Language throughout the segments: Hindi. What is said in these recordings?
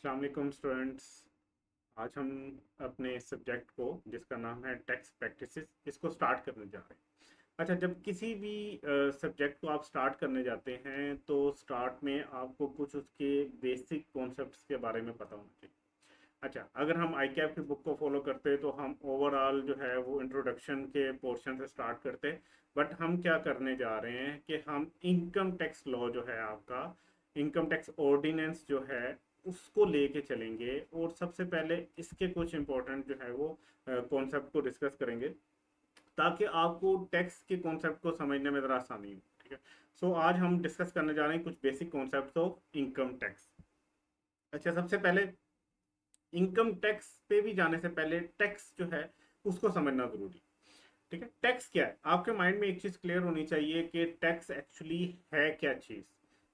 अस्सलाम वालेकुम स्टूडेंट्स। आज हम अपने सब्जेक्ट को जिसका नाम है टैक्स प्रैक्टिसेस इसको स्टार्ट करने जा रहे हैं। अच्छा, जब किसी भी सब्जेक्ट को आप स्टार्ट करने जाते हैं तो स्टार्ट में आपको कुछ उसके बेसिक कॉन्सेप्ट्स के बारे में पता होना चाहिए। अच्छा, अगर हम आई कैप की बुक को फॉलो करते हैं तो हम ओवरऑल जो है वो इंट्रोडक्शन के पोर्शन से स्टार्ट करते हैं। बट हम क्या करने जा रहे हैं कि हम इनकम टैक्स लॉ जो है आपका, इनकम टैक्स ऑर्डिनेंस जो है उसको लेके चलेंगे और सबसे पहले इसके कुछ इंपॉर्टेंट जो है वो कॉन्सेप्ट को डिस्कस करेंगे ताकि आपको टैक्स के कॉन्सेप्ट को समझने में ज़रा आसानी हो। ठीक है। सो आज हम डिस्कस करने जा रहे हैं कुछ basic concept of income tax. अच्छा, सबसे पहले इनकम टैक्स पे भी जाने से पहले टैक्स जो है उसको समझना जरूरी। ठीक है, टैक्स क्या है आपके माइंड में एक चीज क्लियर होनी चाहिए कि टैक्स एक्चुअली है क्या चीज।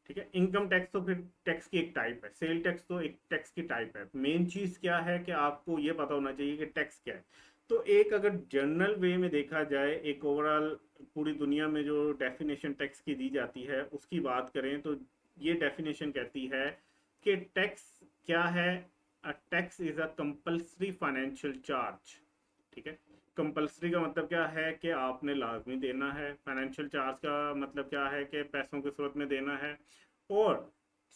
ठीक है, इनकम टैक्स तो फिर टैक्स की एक टाइप है, सेल टैक्स तो एक टैक्स की टाइप है। मेन चीज क्या है कि आपको ये पता होना चाहिए कि टैक्स क्या है। तो एक अगर जनरल वे में देखा जाए, एक ओवरऑल पूरी दुनिया में जो डेफिनेशन टैक्स की दी जाती है उसकी बात करें तो ये डेफिनेशन कहती है कि टैक्स क्या है। Tax is a compulsory financial charge. ठीक है, कंपल्सरी का मतलब क्या है कि आपने लाजमी देना है। फाइनेंशियल चार्ज का मतलब क्या है कि पैसों की सूरत में देना है। और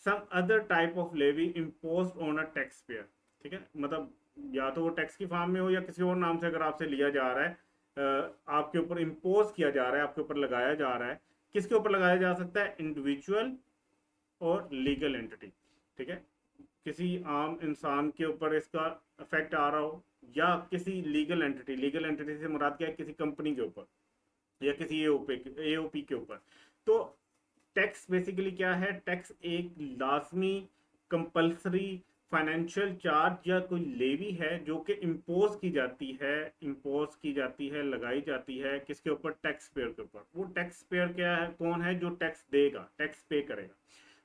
some other type of levy impose on a tax payer. ठीक है, मतलब या तो वो टैक्स की फॉर्म में हो या किसी और नाम से अगर आपसे लिया जा रहा है, आपके ऊपर इम्पोज किया जा रहा है, आपके ऊपर लगाया जा रहा है। किसके ऊपर लगाया जा सकता है? इंडिविजुअल और लीगल एंटिटी। ठीक है, किसी आम इंसान के ऊपर इसका इफेक्ट आ रहा हो या किसी लीगल एंटिटी, लीगल एंटिटी से मुराद क्या है? किसी कंपनी के ऊपर या किसी एओपी के ऊपर। तो टैक्स बेसिकली क्या है? टैक्स एक लाजमी कंपल्सरी फाइनेंशियल चार्ज या कोई लेवी है जो कि इम्पोज की जाती है, लगाई जाती है किसके ऊपर? टैक्स पेयर के ऊपर। वो टैक्स पेयर क्या है? कौन है जो टैक्स देगा, टैक्स पे करेगा?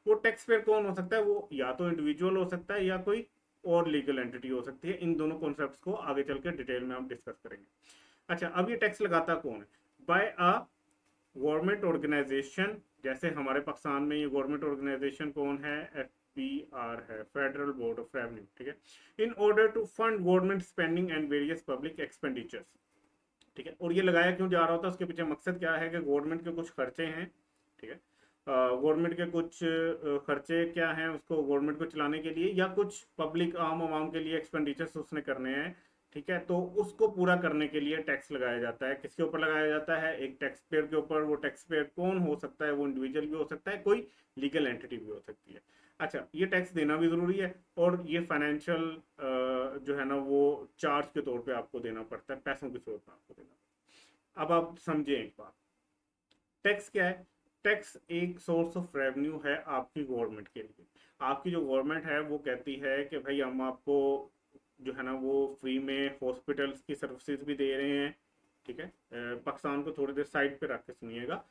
वो टैक्स पेयर कौन हो सकता है? वो या तो इंडिविजुअल हो सकता है या कोई और लीगल एंटिटी हो सकती है। इन दोनों कॉन्सेप्ट्स को आगे चल के डिटेल में हम डिस्कस करेंगे। अच्छा, अब ये टैक्स लगाता कौन है? By a government organization. जैसे हमारे पाकिस्तान में ये गवर्नमेंट ऑर्गेनाइजेशन कौन है? FBR है, फेडरल बोर्ड ऑफ रेवेन्यू। ठीक है, in order to fund government spending and various public expenditures. ठीक है, और ये लगाया क्यों जा रहा होता है? उसके पीछे मकसद क्या है कि गवर्नमेंट के कुछ खर्चे हैं। ठीक है, गवर्नमेंट के कुछ खर्चे क्या हैं उसको गवर्नमेंट को चलाने के लिए, या कुछ पब्लिक आम आवाम के लिए एक्सपेंडिचर्स उसने करने हैं। ठीक है, तो उसको पूरा करने के लिए टैक्स लगाया जाता है। किसके ऊपर लगाया जाता है? एक टैक्स पेयर के ऊपर। वो टैक्स पेयर कौन हो सकता है? वो इंडिविजुअल भी हो सकता है, कोई लीगल एंटिटी भी हो सकती है। अच्छा, ये टैक्स देना भी जरूरी है और ये फाइनेंशियल जो है ना वो चार्ज के तौर पे आपको देना पड़ता है, पैसों की सूरत में आपको देना पड़ता है। अब आप समझें एक बात, टैक्स क्या है? टैक्स एक सोर्स ऑफ रेवेन्यू है आपकी गवर्नमेंट के लिए। आपकी जो गवर्नमेंट है वो कहती है कि भाई हम आपको जो है ना वो फ्री में हॉस्पिटल्स की सर्विसेज भी दे रहे हैं। ठीक है, पाकिस्तान को थोड़ी देर साइड पे रख के सुनिएगा।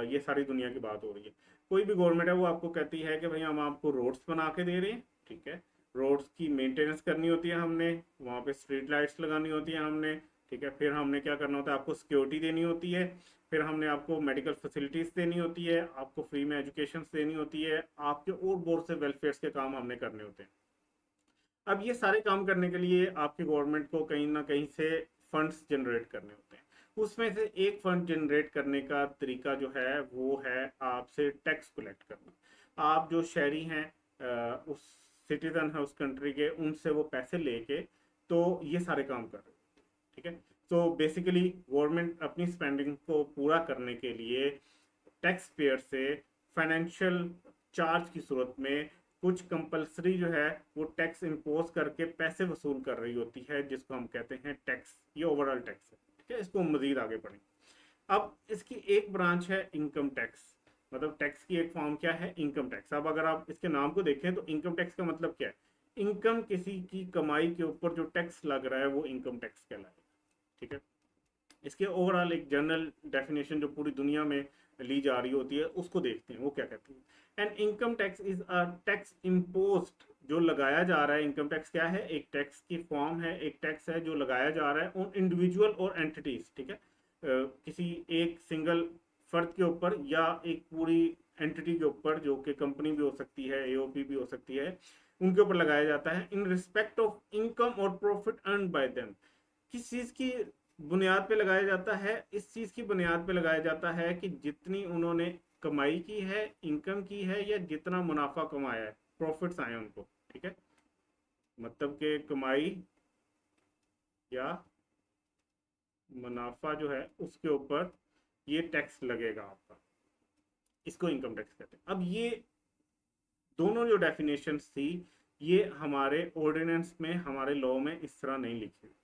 ये सारी दुनिया की बात हो रही है। कोई भी गवर्नमेंट है वो आपको कहती है कि भाई हम आपको रोड्स बना के दे रहे हैं। ठीक है, रोड्स की मेंटेनेंस करनी होती है हमने, वहाँ पे स्ट्रीट लाइट्स लगानी होती है हमने। ठीक है, फिर हमने क्या करना होता है? आपको सिक्योरिटी देनी होती है। फिर हमने आपको मेडिकल फैसिलिटीज देनी होती है, आपको फ्री में एजुकेशन देनी होती है, आपके और बहुत से वेलफेयर के काम हमने करने होते हैं। अब ये सारे काम करने के लिए आपकी गवर्नमेंट को कहीं ना कहीं से फंड्स जनरेट करने होते हैं। उसमें से एक फंड जनरेट करने का तरीका जो है वो है आपसे टैक्स कलेक्ट करना। आप जो शहरी हैं, उस सिटीजन है उस कंट्री के, उनसे वो पैसे लेके तो ये सारे काम कर रहे हैं। ठीक है, तो बेसिकली गवर्नमेंट अपनी स्पेंडिंग को पूरा करने के लिए टैक्स पेयर से फाइनेंशियल चार्ज की सूरत में कुछ कंपलसरी जो है वो टैक्स इम्पोज करके पैसे वसूल कर रही होती है, जिसको हम कहते हैं टैक्स। ये ओवरऑल टैक्स है। ठीक है, इसको मजीद आगे बढ़ें। अब इसकी एक ब्रांच है इनकम टैक्स। मतलब टैक्स की एक फॉर्म क्या है? Income tax. अब अगर आप इसके नाम को देखें तो इनकम टैक्स का मतलब क्या है? इनकम, किसी की कमाई के ऊपर जो टैक्स लग रहा है वो इनकम टैक्स कहलाएगा। ठीक है, इसके ओवरऑल एक जनरल डेफिनेशन जो पूरी दुनिया में ली जा रही होती है उसको देखते हैं, वो क्या कहती है। And income tax is a tax imposed, जो लगाया जा रहा है। इनकम टैक्स क्या है? एक टैक्स की फॉर्म है, एक टैक्स है जो लगाया जा रहा है उन इंडिविजुअल और एंटिटीज। ठीक है, किसी एक सिंगल फर्द के ऊपर या एक पूरी एंटिटी के ऊपर, जो कि कंपनी भी हो सकती है, एओपी भी हो सकती है, उनके ऊपर लगाया जाता है इन रिस्पेक्ट ऑफ इनकम और प्रॉफिट अर्न बाय देम। किस चीज की बुनियाद पे लगाया जाता है? इस चीज की बुनियाद पे लगाया जाता है कि जितनी उन्होंने कमाई की है, इनकम की है, या जितना मुनाफा कमाया है, प्रॉफिट्स आए उनको। ठीक है, मतलब कि कमाई या मुनाफा जो है उसके ऊपर ये टैक्स लगेगा आपका, इसको इनकम टैक्स कहते हैं। अब ये दोनों जो डेफिनेशंस थी, ये हमारे ऑर्डिनेंस में, हमारे लॉ में इस तरह नहीं लिखी,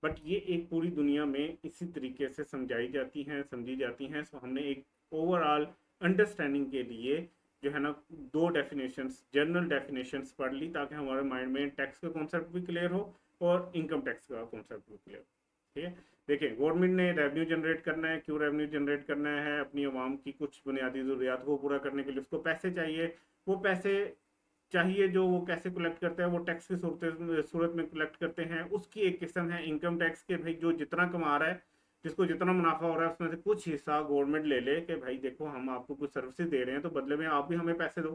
बट ये एक पूरी दुनिया में इसी तरीके से समझाई जाती हैं, समझी जाती हैं। सो हमने एक ओवरऑल अंडरस्टैंडिंग के लिए जो है ना, दो डेफिनेशंस, जनरल डेफिनेशंस पढ़ ली, ताकि हमारे माइंड में टैक्स का कॉन्सेप्ट भी क्लियर हो और इनकम टैक्स का कॉन्सेप्ट भी क्लियर हो। ठीक है, देखिए गवर्नमेंट ने रेवेन्यू जनरेट करना है। क्यों रेवेन्यू जनरेट करना है? अपनी आवाम की कुछ बुनियादी ज़रूरियात को पूरा करने के लिए उसको पैसे चाहिए। वो पैसे चाहिए जो वो कैसे कलेक्ट करते हैं? वो टैक्स की सूरत में कलेक्ट करते हैं। उसकी एक किस्म है इनकम टैक्स के, भाई जो जितना कमा रहा है, जिसको जितना मुनाफा हो रहा है, उसमें से कुछ हिस्सा गवर्नमेंट ले ले कि भाई देखो हम आपको कुछ सर्विसेज दे रहे हैं तो बदले में आप भी हमें पैसे दो।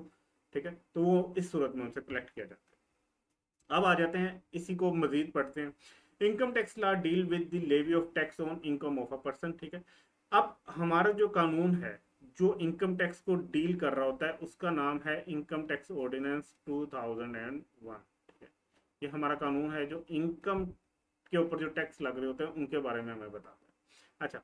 ठीक है, तो वो इस सूरत में उनसे कलेक्ट किया जाता है। अब आ जाते हैं, इसी को मजीद पढ़ते हैं। Income tax law deal with the levy of tax on income of a person. ठीक है, अब हमारा जो कानून है जो इनकम टैक्स को डील कर रहा होता है, उसका नाम है इनकम टैक्स ऑर्डिनेंस 2001। ठीक है, ये हमारा कानून है जो इनकम के ऊपर जो टैक्स लग रहे होते हैं उनके बारे में हमें बताता है। अच्छा,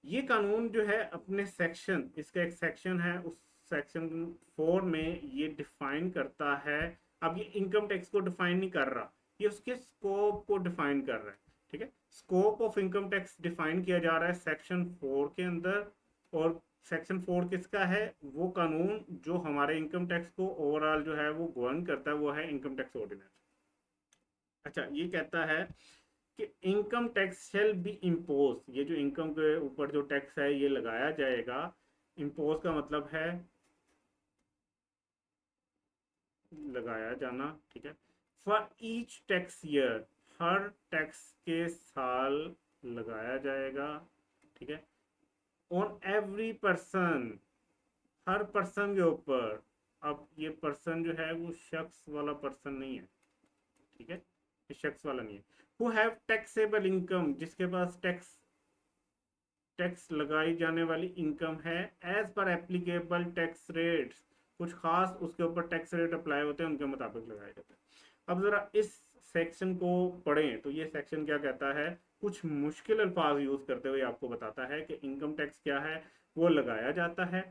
ये कानून जो है अपने सेक्शन, इसका एक सेक्शन है, उस सेक्शन 4 में ये डिफाइन करता है। अब ये इनकम टैक्स को डिफाइन नहीं कर रहा, ये उसके स्कोप को डिफाइन कर रहा है। ठीक है, scope of income tax define किया जा रहा है सेक्शन 4 के अंदर। और सेक्शन 4 किसका है? वो कानून जो हमारे इनकम टैक्स को ओवरऑल जो है वो गवर्न करता है, वो है इनकम टैक्स ऑर्डिनेंस। अच्छा, ये कहता है कि income tax shall be impose, ये जो इनकम के ऊपर जो टैक्स है ये लगाया जाएगा। इम्पोज का मतलब है लगाया जाना। ठीक है, for each tax year, her tax के साल लगाया जाएगा। ठीक है, on every person, her person के ऊपर। अब ये पर्सन जो है वो शख्स वाला पर्सन नहीं है। ठीक है, ये शख्स वाला नहीं है। हु हैव टैक्सेबल इनकम, जिसके पास टैक्स टैक्स लगाई जाने वाली इनकम है, as per applicable tax rates, कुछ खास उसके ऊपर टैक्स रेट अप्लाई होते हैं, उनके मुताबिक लगाए जाते हैं। अब जरा इस सेक्शन को पढ़ें तो ये सेक्शन क्या कहता है, कुछ मुश्किल अल्फाज यूज करते हुए आपको बताता है कि इनकम टैक्स क्या है, वो लगाया जाता है,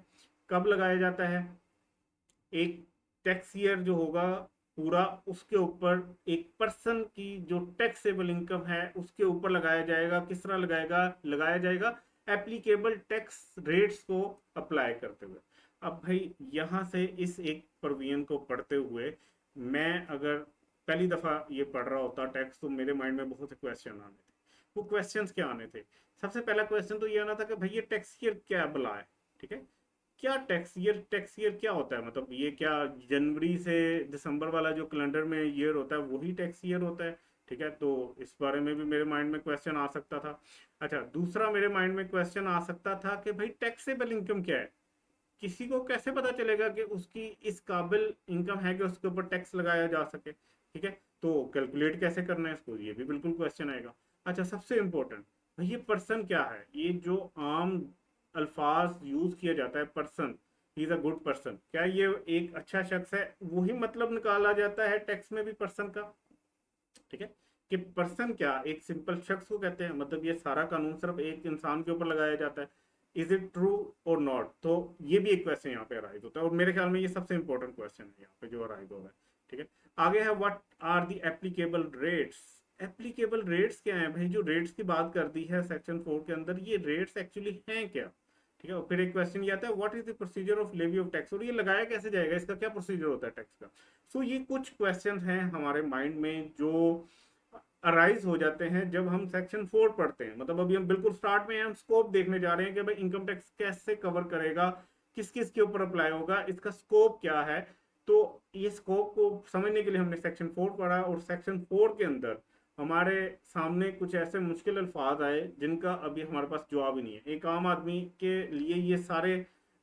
कब लगाया जाता है। एक टैक्स ईयर जो होगा पूरा, उसके ऊपर एक पर्सन की जो टैक्सेबल इनकम है उसके ऊपर लगाया जाएगा। किस तरह लगाएगा? लगाया जाएगा एप्लीकेबल टैक्स रेट्स को अप्लाई करते हुए। अब भाई यहाँ से इस एक प्रोविजन को पढ़ते हुए, मैं अगर पहली दफा ये पढ़ रहा होता टैक्स, तो मेरे माइंड में बहुत से क्वेश्चन आने थे। वो क्वेश्चंस क्या आने थे? सबसे पहला क्वेश्चन तो ये आना था कि भाई ये टैक्स ईयर क्या बुला है? ठीक है, क्या टैक्स ईयर, टैक्स ईयर क्या होता है? मतलब ये क्या जनवरी से दिसंबर वाला जो कैलेंडर में ईयर होता है वही टैक्स ईयर होता है? ठीक है, तो इस बारे में भी मेरे माइंड में क्वेश्चन आ सकता था। अच्छा, दूसरा मेरे माइंड में क्वेश्चन आ सकता था कि भाई टैक्सेबल इनकम क्या है? किसी को कैसे पता चलेगा कि उसकी इस काबिल इनकम है कि उसके ऊपर टैक्स लगाया जा सके? ठीक है, तो कैलकुलेट कैसे करना है इसको, ये भी बिल्कुल क्वेश्चन आएगा। अच्छा, सबसे इंपॉर्टेंट, भाई ये पर्सन क्या है? ये जो आम अल्फाज यूज किया जाता है, person, he is a good person, क्या ये एक अच्छा शख्स है? वही मतलब निकाला जाता है टैक्स में भी पर्सन का। ठीक है, कि पर्सन क्या एक सिंपल शख्स को कहते हैं? मतलब ये सारा कानून सिर्फ एक इंसान के ऊपर लगाया जाता है। इज इट ट्रू और नॉट? तो ये भी एक क्वेश्चन यहाँ पे अराइज होता है, और मेरे ख्याल में ये सबसे इंपॉर्टेंट क्वेश्चन है यहाँ पे जो अराइज होगा। ठीक है, आगे है what are the applicable rates. Applicable rates क्या है? भाई जो रेट्स की बात कर दी है सेक्शन 4 के अंदर, ये रेट्स एक्चुअली हैं क्या? ठीक है, और फिर एक क्वेश्चन ये आता है what is the procedure of levy of tax, और ये लगाया कैसे जाएगा, इसका क्या प्रोसीजर होता है टैक्स का? सो ये कुछ क्वेश्चन हैं हमारे माइंड में जो अराइज हो जाते हैं जब हम सेक्शन 4 पढ़ते हैं। मतलब अभी हम बिल्कुल स्टार्ट में हैं, हम स्कोप देखने जा रहे हैं कि भाई इनकम टैक्स कैसे कवर करेगा, किस किस के ऊपर अप्लाई होगा, इसका स्कोप क्या है। तो ये स्कोप को समझने के लिए हमने सेक्शन 4 पढ़ा, और सेक्शन 4 के अंदर हमारे सामने कुछ ऐसे मुश्किल अल्फाज आए जिनका अभी हमारे पास जवाब ही नहीं है। एक आम आदमी के लिए ये सारे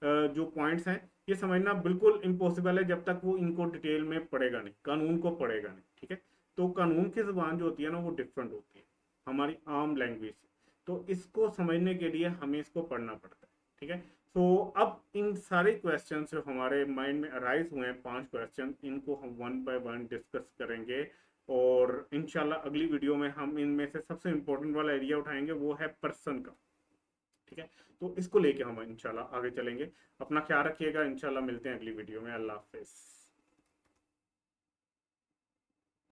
जो पॉइंट्स हैं ये समझना बिल्कुल इम्पॉसिबल है जब तक वो इनको डिटेल में पढ़ेगा नहीं, कानून को पढ़ेगा नहीं, ठीक है। तो कानून की जुबान जो होती है ना वो डिफरेंट होती है हमारी आम लैंग्वेज से, तो इसको समझने के लिए हमें इसको पढ़ना पड़ता है, ठीक है। तो अब इन सारे क्वेश्चन जो हमारे माइंड में अराइज हुए हैं, 5 क्वेश्चन, इनको हम वन बाय वन डिस्कस करेंगे। और इंशाल्लाह अगली वीडियो में हम इनमें से सबसे इंपॉर्टेंट वाला एरिया उठाएंगे, वो है पर्सन का, ठीक है। तो इसको लेके हम इंशाल्लाह आगे चलेंगे। अपना ख्याल रखिएगा, इंशाल्लाह मिलते हैं अगली वीडियो में। अल्लाह हाफिज।